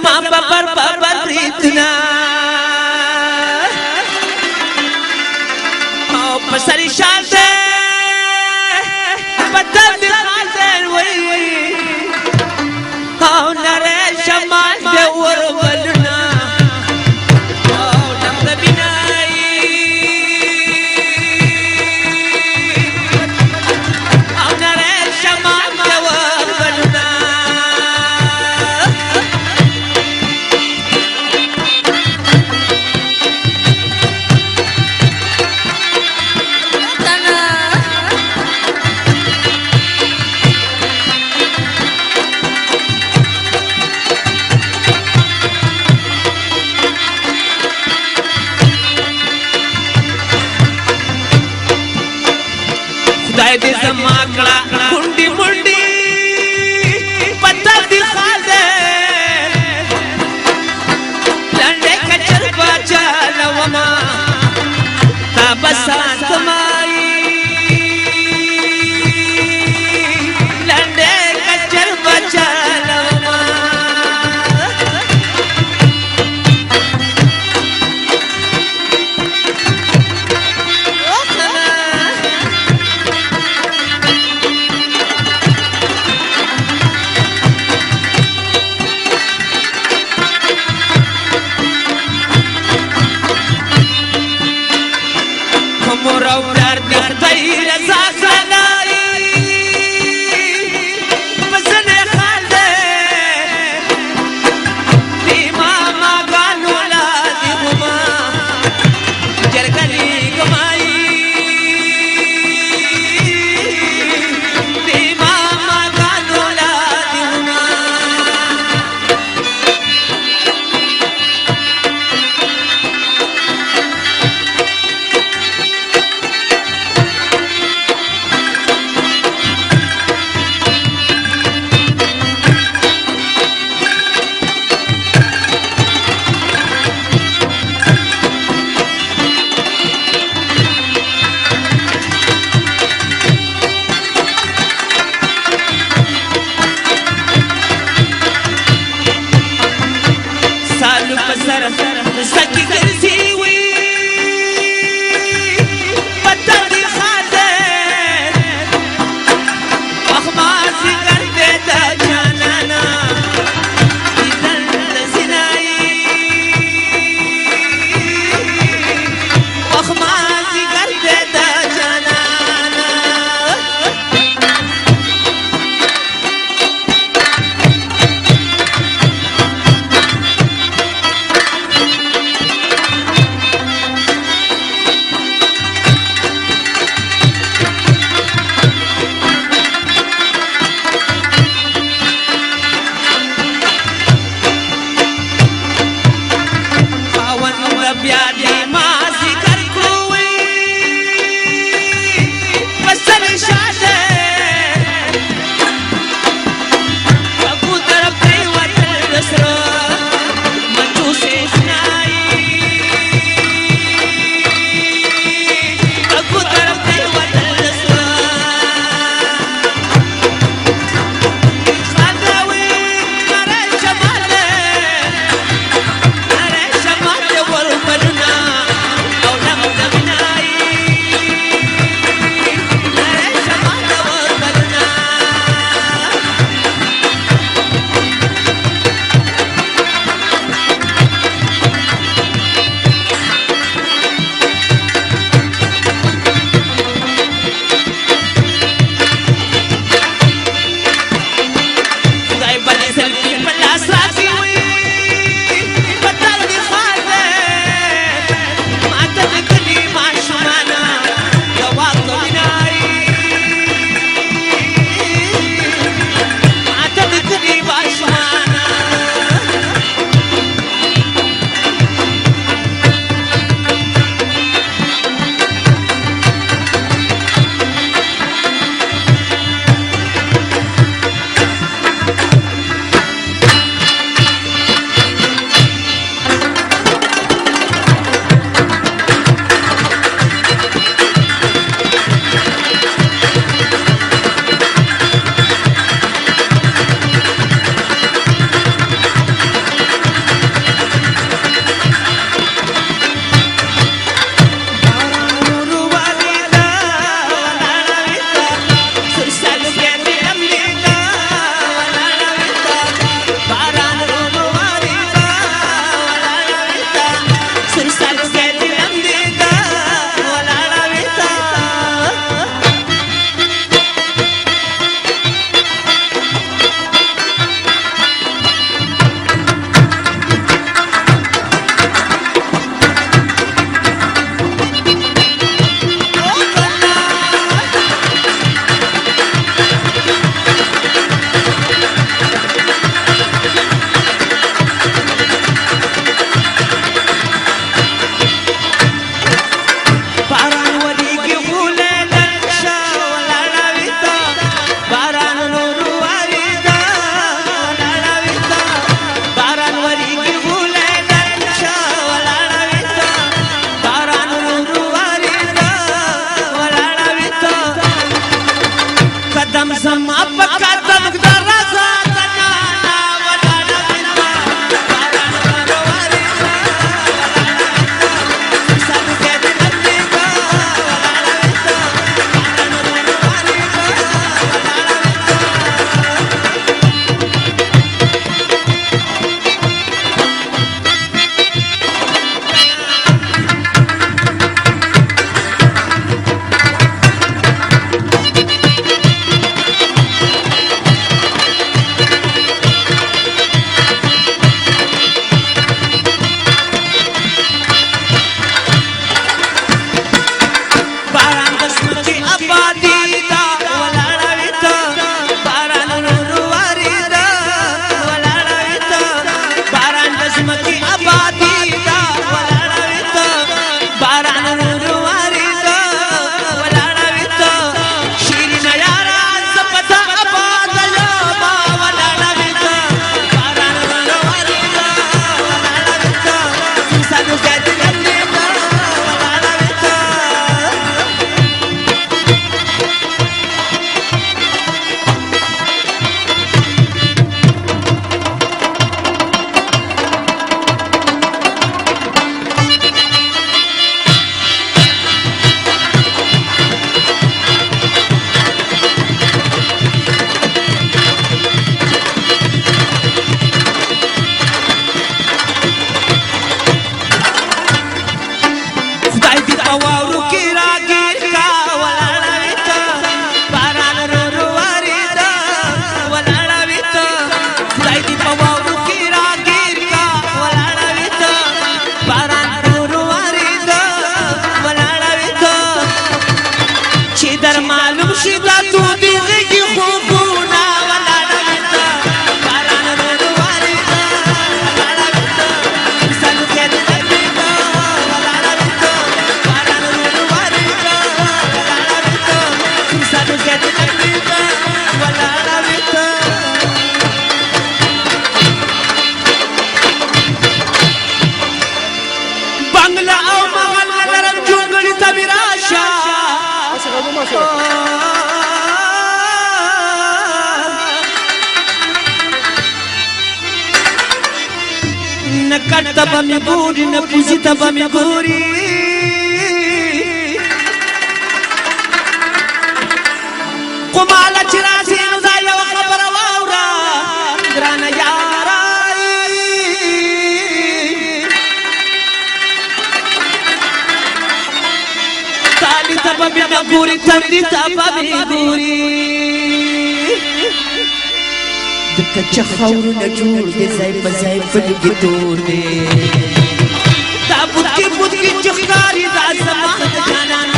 زما ببر بریتنا او پسری شاده بدل دی خازن وی او نره شمان دی ورولنا او نمد بینائی او نره شمان دی ورولنا خدای دې زما کړه کونډي منډي پتا دې خازه لنډه کچر بچا لوما تا بسات مای لنډه کچر بچا لوما مورو پلار دی خدای رضا کړای پسند خاله دی ماما غانو لا دی هما جرګلی کمای دی ماما غانو لا دی هما सकी करसी हुई पता दी खाते अखबार कर देता जाना इधर सिनाई अखबार कर देता जाना مرشدا تو دیږي خوبونه ولاړه وتا باران رواني ولاړه وتا سالو کې دې وتا ولاړه وتا باران رواني ولاړه وتا سالو کې دې وتا ولاړه وتا بنگلا او مغل لرم جونګړي تبراشا نکټ تبا می ګوري نه پوزي تبا می ګوري کوماله چراسي نو دا یو خبره واورا ګرانه یارا تالي تبا می ګوري تندي تبا می ګوري دکچ خور نه جوړ دې ځای په ځای پلګي تور دې دا بوت کې چخکاری دا زما جانان